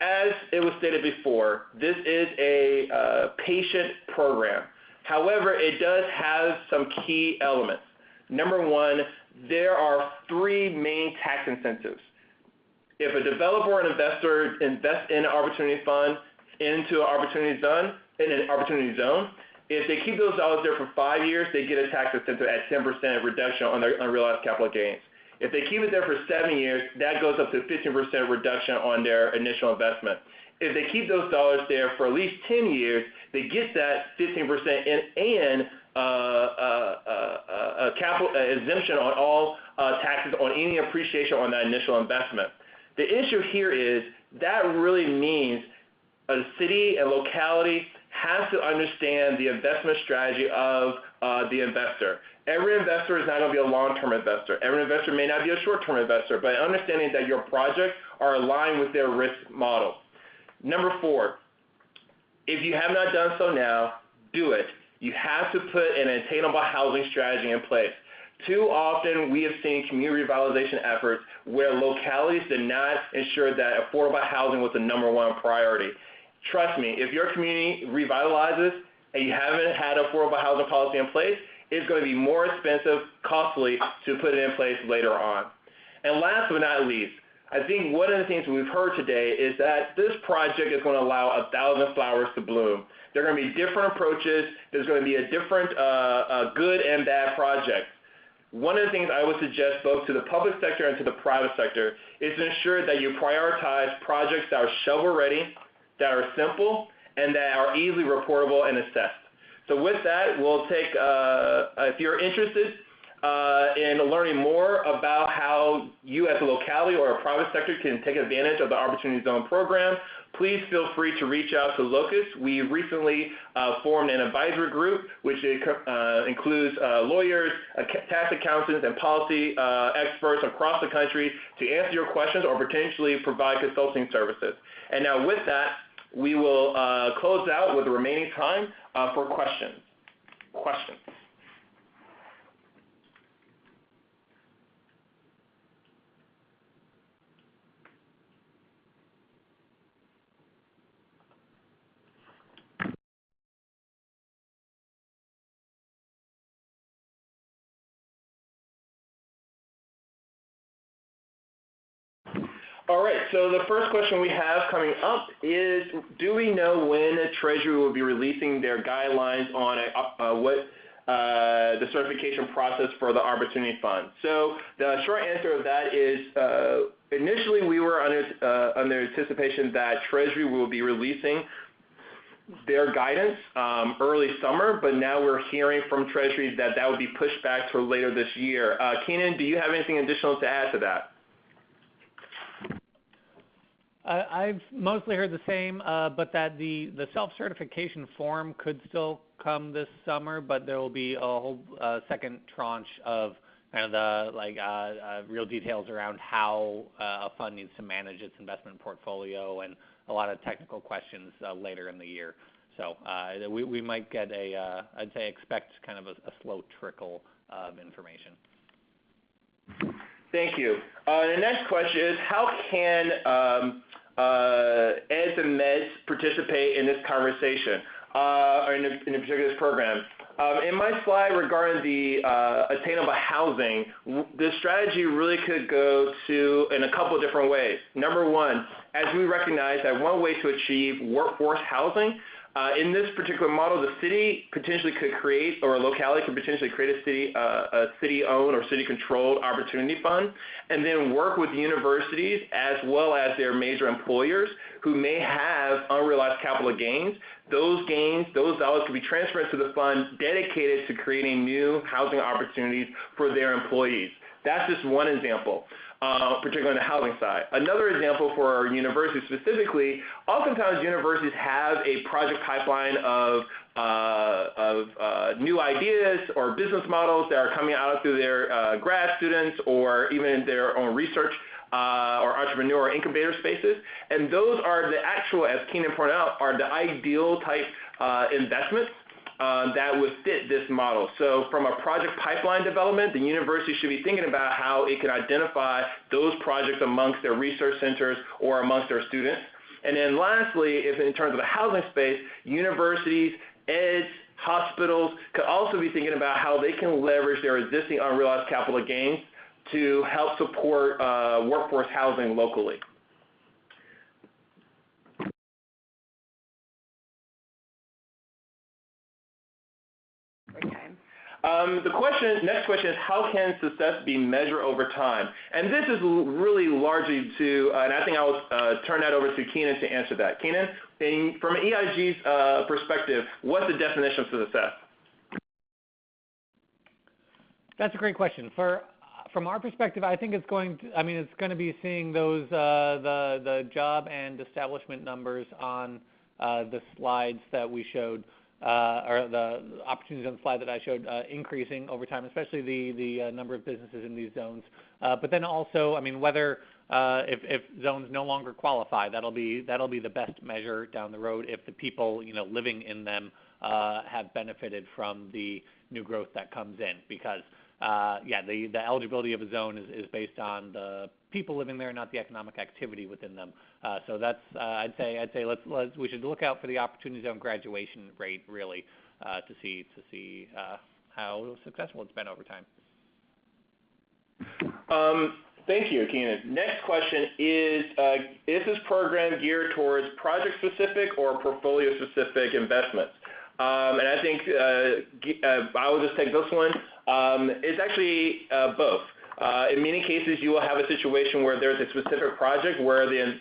as it was stated before, this is a patient program. However, it does have some key elements. Number one, there are three main tax incentives. If a developer or an investor invests in an opportunity fund into an opportunity zone, if they keep those dollars there for 5 years, they get a tax incentive at 10% reduction on their unrealized capital gains. If they keep it there for 7 years, that goes up to 15% reduction on their initial investment. If they keep those dollars there for at least 10 years, they get that 15% and capital exemption on all taxes on any appreciation on that initial investment. The issue here is that really means a city and locality has to understand the investment strategy of the investor. Every investor is not going to be a long-term investor. Every investor may not be a short-term investor, but understanding that your projects are aligned with their risk model. Number four, if you have not done so now, do it. You have to put an attainable housing strategy in place. Too often, we have seen community revitalization efforts where localities did not ensure that affordable housing was the number one priority. Trust me, if your community revitalizes and you haven't had affordable housing policy in place, it's going to be more expensive, costly to put it in place later on. And last but not least, I think one of the things we've heard today is that this project is going to allow 1,000 flowers to bloom. There are going to be different approaches. There's going to be a different good and bad project. One of the things I would suggest both to the public sector and to the private sector is to ensure that you prioritize projects that are shovel-ready, that are simple, and that are easily reportable and assessed. So with that, we'll take, if you're interested in learning more about how you as a locality or a private sector can take advantage of the Opportunity Zone program, please feel free to reach out to Locust. We recently formed an advisory group, which includes lawyers, tax accountants, and policy experts across the country to answer your questions or potentially provide consulting services. And now with that, we will close out with the remaining time for questions. All right, so the first question we have coming up is, do we know when the Treasury will be releasing their guidelines on the certification process for the Opportunity Fund? So the short answer of that is initially we were under anticipation that Treasury will be releasing their guidance early summer, but now we're hearing from Treasury that that will be pushed back to later this year. Keenan, do you have anything additional to add to that? I've mostly heard the same, but that the self-certification form could still come this summer, but there will be a whole second tranche of kind of the real details around how a fund needs to manage its investment portfolio and a lot of technical questions later in the year. So we might get I'd say expect kind of a slow trickle of information. Thank you. The next question is, how can eds and meds participate in this conversation or in the particular program? In my slide regarding the attainable housing, the strategy really could go in a couple of different ways. Number one, as we recognize that one way to achieve workforce housing, in this particular model, the city potentially could create, or a locality could potentially create a city-owned or city-controlled opportunity fund, and then work with universities as well as their major employers who may have unrealized capital gains. Those dollars could be transferred to the fund dedicated to creating new housing opportunities for their employees. That's just one example, particularly on the housing side. Another example for our universities specifically, oftentimes universities have a project pipeline of new ideas or business models that are coming out through their grad students or even their own research or entrepreneur or incubator spaces. And those are the actual, as Keenan pointed out, are the ideal type investments that would fit this model. So from a project pipeline development, the university should be thinking about how it can identify those projects amongst their research centers or amongst their students. And then lastly, if in terms of the housing space, universities, eds, hospitals could also be thinking about how they can leverage their existing unrealized capital gains to help support workforce housing locally. Next question is, how can success be measured over time? And this is really largely to, and I think I'll turn that over to Keenan to answer that. Keenan, from EIG's perspective, what's the definition of success? That's a great question. From our perspective, I think it's going to be seeing those the job and establishment numbers on the slides that we showed, or the opportunities on the slide that I showed, increasing over time, especially the number of businesses in these zones. But then also, whether if zones no longer qualify, that'll be the best measure down the road if the people living in them have benefited from the new growth that comes in, because the eligibility of a zone is based on the people living there, not the economic activity within them. So that's I'd say we should look out for the opportunity zone graduation rate really to see how successful it's been over time. Thank you, Keenan. Next question is this program geared towards project-specific or portfolio-specific investments? And I think I will just take this one. It's actually both. In many cases, you will have a situation where there's a specific project where the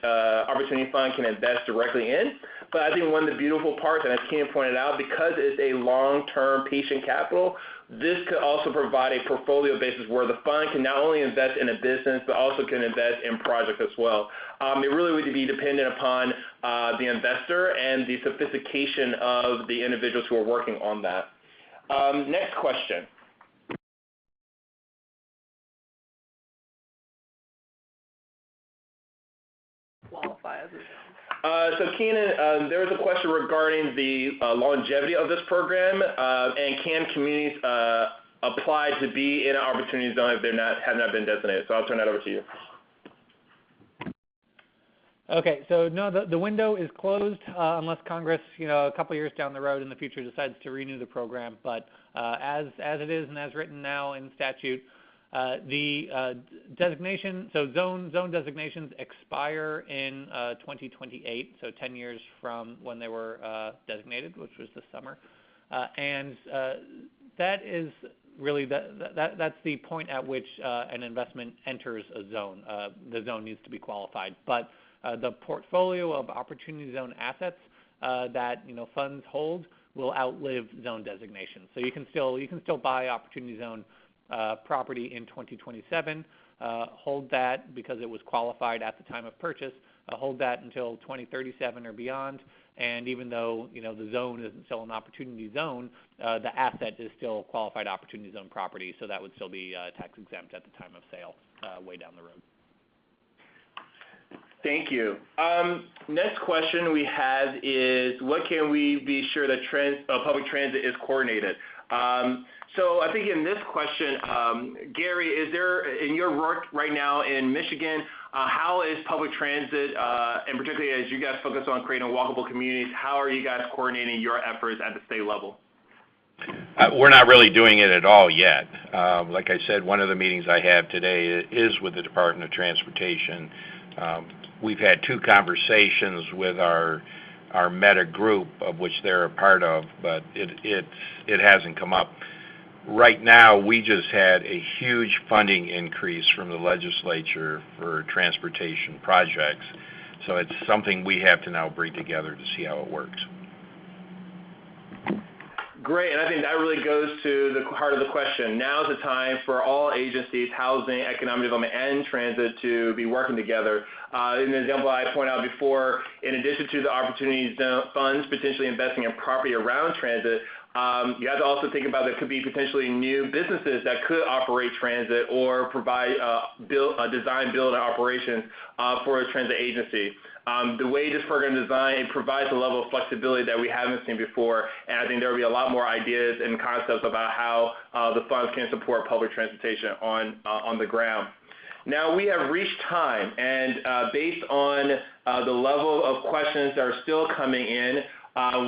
Opportunity Fund can invest directly in. But I think one of the beautiful parts, and as Keenan pointed out, because it's a long-term patient capital, this could also provide a portfolio basis where the fund can not only invest in a business, but also can invest in projects as well. It really would be dependent upon the investor and the sophistication of the individuals who are working on that. Next question. Qualify as a zone. So Keenan, there was a question regarding the longevity of this program, and can communities apply to be in an opportunity zone if they have not been designated? So I'll turn that over to you. Okay, so no, the window is closed unless Congress, a couple years down the road in the future decides to renew the program. But as it is and as written now in statute, the designation, so zone designations expire in 2028, so 10 years from when they were designated, which was this summer. And that is really, that's the point at which an investment enters a zone. The zone needs to be qualified. But the portfolio of Opportunity Zone assets that funds hold will outlive zone designation. So you can still buy Opportunity Zone property in 2027, hold that because it was qualified at the time of purchase, hold that until 2037 or beyond, and even though the zone isn't still an opportunity zone, the asset is still qualified opportunity zone property, so that would still be tax exempt at the time of sale way down the road. Thank you. Next question we have is, what can we be sure that public transit is coordinated? So I think in this question, Gary, is there, in your work right now in Michigan, how is public transit, and particularly as you guys focus on creating walkable communities, how are you guys coordinating your efforts at the state level? We're not really doing it at all yet. Like I said, one of the meetings I have today is with the Department of Transportation. We've had 2 conversations with our Meta group, of which they're a part of, but it hasn't come up. Right now, we just had a huge funding increase from the legislature for transportation projects, so it's something we have to now bring together to see how it works. Great, and I think that really goes to the heart of the question. Now is the time for all agencies, housing, economic development, and transit to be working together. In the example I pointed out before, in addition to the opportunity funds potentially investing in property around transit, you have to also think about there could be potentially new businesses that could operate transit or provide design, build, and operations for a transit agency. The way this program is designed, it provides a level of flexibility that we haven't seen before, and I think there will be a lot more ideas and concepts about how the funds can support public transportation on the ground. Now, we have reached time, and based on the level of questions that are still coming in,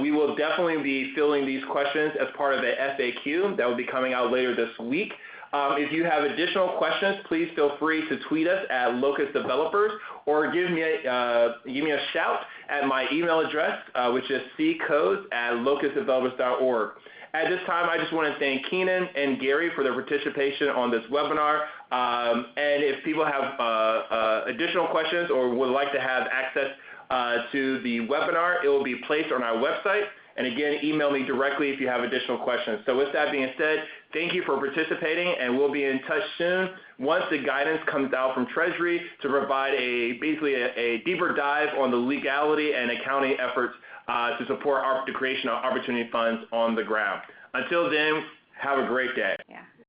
we will definitely be filling these questions as part of the FAQ that will be coming out later this week. If you have additional questions, please feel free to tweet us at Locust Developers or give me a shout at my email address, which is ccodes@locustdevelopers.org. At this time, I just want to thank Keenan and Gary for their participation on this webinar. And if people have additional questions or would like to have access to the webinar, it will be placed on our website. And again, email me directly if you have additional questions. So with that being said, thank you for participating, and we'll be in touch soon once the guidance comes out from Treasury to provide basically a deeper dive on the legality and accounting efforts to support the creation of opportunity funds on the ground. Until then, have a great day.